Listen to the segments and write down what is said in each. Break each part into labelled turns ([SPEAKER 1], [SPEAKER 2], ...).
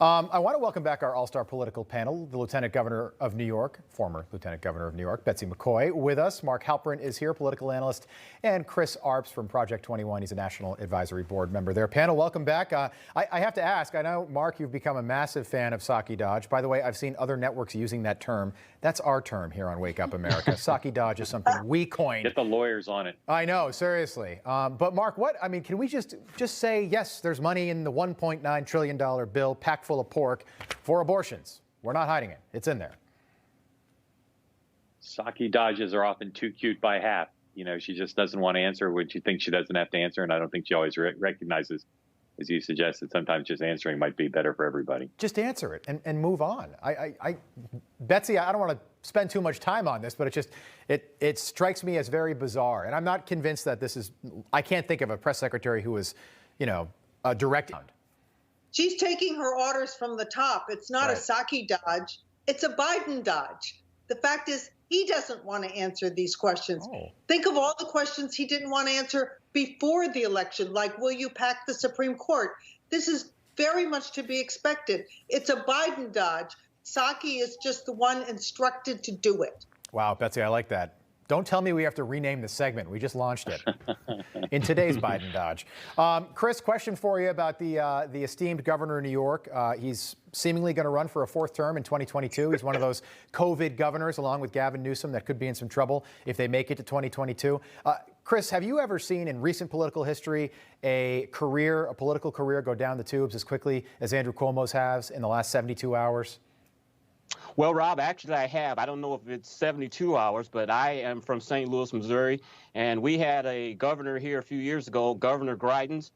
[SPEAKER 1] I want to welcome back our all-star political panel, the Lieutenant Governor of New York, former Lieutenant Governor of New York, Betsy McCoy, with us. Mark Halperin is here, political analyst, and Chris Arps from Project 21. He's a National Advisory Board member there. Panel, welcome back. I have to ask, I know, Mark, you've become a massive fan of Psaki Dodge. By the way, I've seen other networks using that term. That's our term here on Wake Up America. Psaki Dodge is something we coined.
[SPEAKER 2] Get the lawyers on it.
[SPEAKER 1] I know, seriously. But Mark, can we just say, yes, there's money in the $1.9 trillion bill packed full of pork for abortions. We're not hiding it. It's in there.
[SPEAKER 2] Psaki Dodges are often too cute by half. You know, she just doesn't want to answer what she thinks she doesn't have to answer. And I don't think she always recognizes, as you suggest, that sometimes just answering might be better for everybody.
[SPEAKER 1] Just answer it and move on. Betsy, I don't want to spend too much time on this, but it strikes me as very bizarre. And I'm not convinced that this is, I can't think of a press secretary who is, a direct.
[SPEAKER 3] She's taking her orders from the top. It's not
[SPEAKER 1] right.
[SPEAKER 3] A Psaki Dodge. It's a Biden Dodge. The fact is, he doesn't want to answer these questions.
[SPEAKER 1] Oh.
[SPEAKER 3] Think of all the questions he didn't want to answer before the election, like, will you pack the Supreme Court? This is very much to be expected. It's a Biden Dodge. Psaki is just the one instructed to do it.
[SPEAKER 1] Wow, Betsy, I like that. Don't tell me we have to rename the segment. We just launched it in today's Biden Dodge. Chris, question for you about the esteemed governor of New York. He's seemingly going to run for a fourth term in 2022. He's one of those COVID governors, along with Gavin Newsom, that could be in some trouble if they make it to 2022. Chris, have you ever seen in recent political history a political career go down the tubes as quickly as Andrew Cuomo's has in the last 72 hours?
[SPEAKER 4] Well, Rob, actually I have. I don't know if it's 72 hours, but I am from St. Louis, Missouri, and we had a governor here a few years ago, Governor Greitens.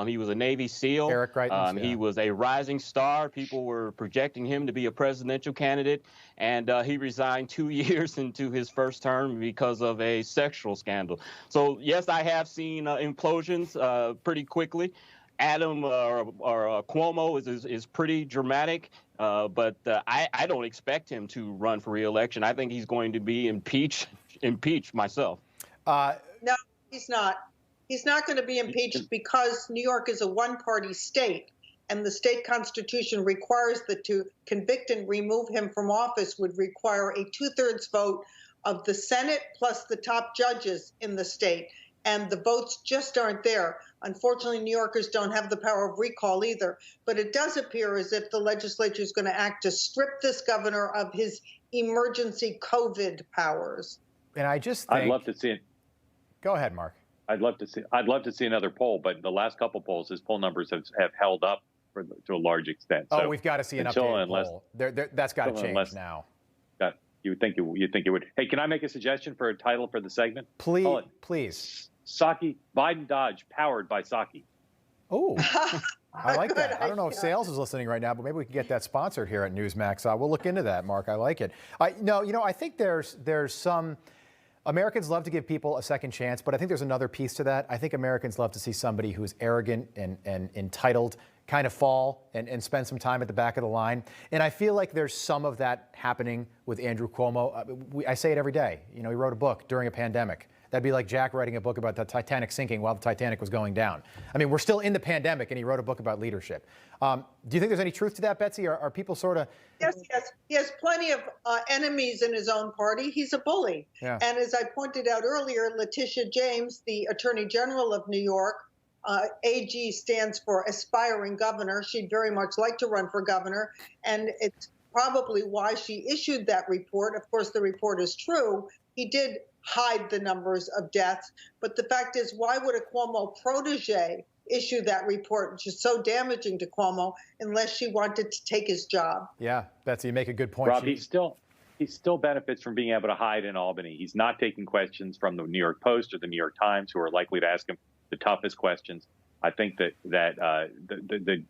[SPEAKER 4] He was a Navy SEAL.
[SPEAKER 1] Eric Greitens, yeah.
[SPEAKER 4] He was a rising star. People were projecting him to be a presidential candidate, and he resigned 2 years into his first term because of a sexual scandal. So, yes, I have seen implosions pretty quickly. Adam or Cuomo is pretty dramatic, but I don't expect him to run for re-election. I think he's going to be impeached myself.
[SPEAKER 3] No, he's not. He's not going to be impeached because New York is a one-party state, and the state constitution requires that to convict and remove him from office would require a 2/3 vote of the Senate plus the top judges in the state. And the votes just aren't there. Unfortunately, New Yorkers don't have the power of recall either. But it does appear as if the legislature is going to act to strip this governor of his emergency COVID powers.
[SPEAKER 1] And I just think,
[SPEAKER 2] I'd love to see it.
[SPEAKER 1] Go ahead, Mark.
[SPEAKER 2] I'd love to see another poll, but the last couple polls, his poll numbers have held up to a large extent.
[SPEAKER 1] Oh,
[SPEAKER 2] so
[SPEAKER 1] we've got to see an updated poll. That's got to change now.
[SPEAKER 2] You would think it would. Hey, can I make a suggestion for a title for the segment?
[SPEAKER 1] Please.
[SPEAKER 2] Psaki, Biden Dodge, powered by Psaki.
[SPEAKER 1] Oh, I like that. I don't know if sales is listening right now, but maybe we can get that sponsored here at Newsmax. We'll look into that, Mark. I like it. I think there's some. Americans love to give people a second chance, but I think there's another piece to that. I think Americans love to see somebody who's arrogant and entitled kind of fall and spend some time at the back of the line. And I feel like there's some of that happening with Andrew Cuomo. I say it every day. He wrote a book during a pandemic. That'd be like Jack writing a book about the Titanic sinking while the Titanic was going down. I mean, we're still in the pandemic, and he wrote a book about leadership. Do you think there's any truth to that, Betsy? Are people sort of...
[SPEAKER 3] Yes. He has plenty of enemies in his own party. He's a bully.
[SPEAKER 1] Yeah.
[SPEAKER 3] And as I pointed out earlier, Letitia James, the Attorney General of New York, AG stands for aspiring governor. She'd very much like to run for governor. And it's probably why she issued that report. Of course, the report is true. He did hide the numbers of deaths. But the fact is, why would a Cuomo protege issue that report, which is so damaging to Cuomo, unless she wanted to take his job?
[SPEAKER 1] Yeah, Betsy, you make a good point.
[SPEAKER 2] Rob, he still benefits from being able to hide in Albany. He's not taking questions from the New York Post or the New York Times, who are likely to ask him the toughest questions. I think that the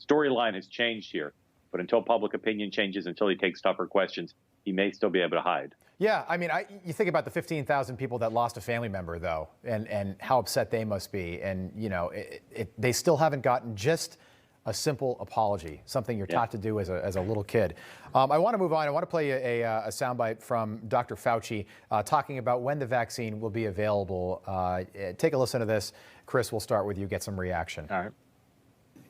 [SPEAKER 2] storyline has changed here. But until public opinion changes, until he takes tougher questions, he may still be able to hide.
[SPEAKER 1] Yeah, I mean, you think about the 15,000 people that lost a family member, though, and how upset they must be. And, they still haven't gotten just a simple apology, something you're taught to do as a little kid. I want to move on. I want to play a soundbite from Dr. Fauci talking about when the vaccine will be available. Take a listen to this. Chris, we'll start with you, get some reaction.
[SPEAKER 4] All right.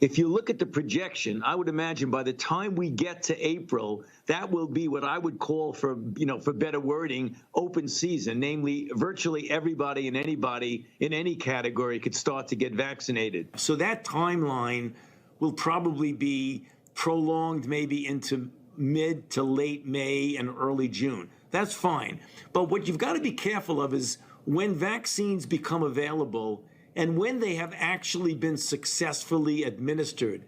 [SPEAKER 5] if you look at the projection, I would imagine by the time we get to April, that will be what I would call, for better wording, open season. Namely, virtually everybody and anybody in any category could start to get vaccinated. So that timeline will probably be prolonged maybe into mid to late May and early June. That's fine. But what you've got to be careful of is when vaccines become available and when they have actually been successfully administered.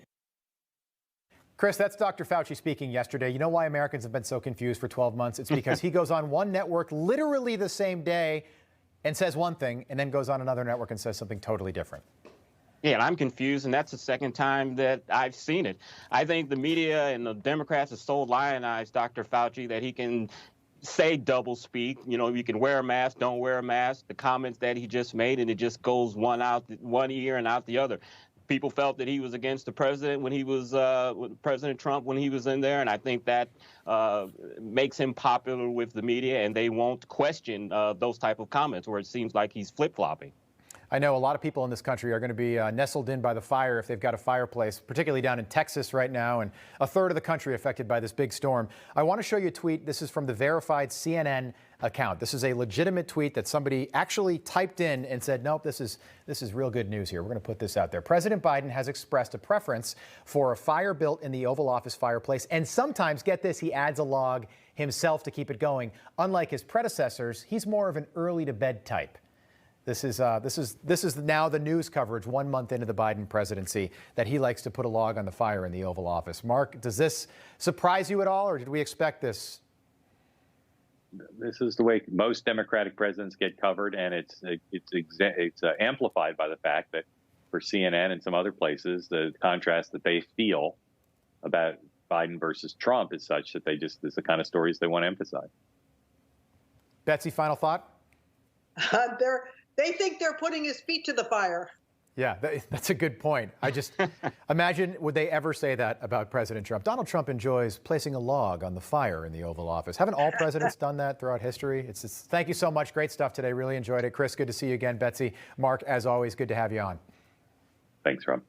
[SPEAKER 1] Chris, that's Dr. Fauci speaking yesterday. You know why Americans have been so confused for 12 months? It's because he goes on one network literally the same day and says one thing, and then goes on another network and says something totally different.
[SPEAKER 4] Yeah, and I'm confused, and that's the second time that I've seen it. I think the media and the Democrats have so lionized Dr. Fauci that he can say double speak. You know, you can wear a mask, don't wear a mask. The comments that he just made, and it just goes one ear and out the other. People felt that he was against the president when he was President Trump when he was in there, and I think that makes him popular with the media, and they won't question those type of comments where it seems like he's flip-flopping.
[SPEAKER 1] I know a lot of people in this country are going to be nestled in by the fire if they've got a fireplace, particularly down in Texas right now, and a third of the country affected by this big storm. I want to show you a tweet. This is from the verified CNN account. This is a legitimate tweet that somebody actually typed in and said, nope, this is real good news here. We're going to put this out there. President Biden has expressed a preference for a fire built in the Oval Office fireplace, and sometimes, get this, he adds a log himself to keep it going. Unlike his predecessors, he's more of an early to bed type. This is now the news coverage 1 month into the Biden presidency, that he likes to put a log on the fire in the Oval Office. Mark, does this surprise you at all, or did we expect this?
[SPEAKER 2] This is the way most Democratic presidents get covered, and it's amplified by the fact that for CNN and some other places, the contrast that they feel about Biden versus Trump is such that it's the kind of stories they want to emphasize.
[SPEAKER 1] Betsy, final thought?
[SPEAKER 3] They think they're putting his feet to the fire.
[SPEAKER 1] Yeah, that's a good point. I just imagine, would they ever say that about President Trump? Donald Trump enjoys placing a log on the fire in the Oval Office. Haven't all presidents done that throughout history? Thank you so much. Great stuff today. Really enjoyed it. Chris, good to see you again. Betsy, Mark, as always, good to have you on.
[SPEAKER 2] Thanks, Rob.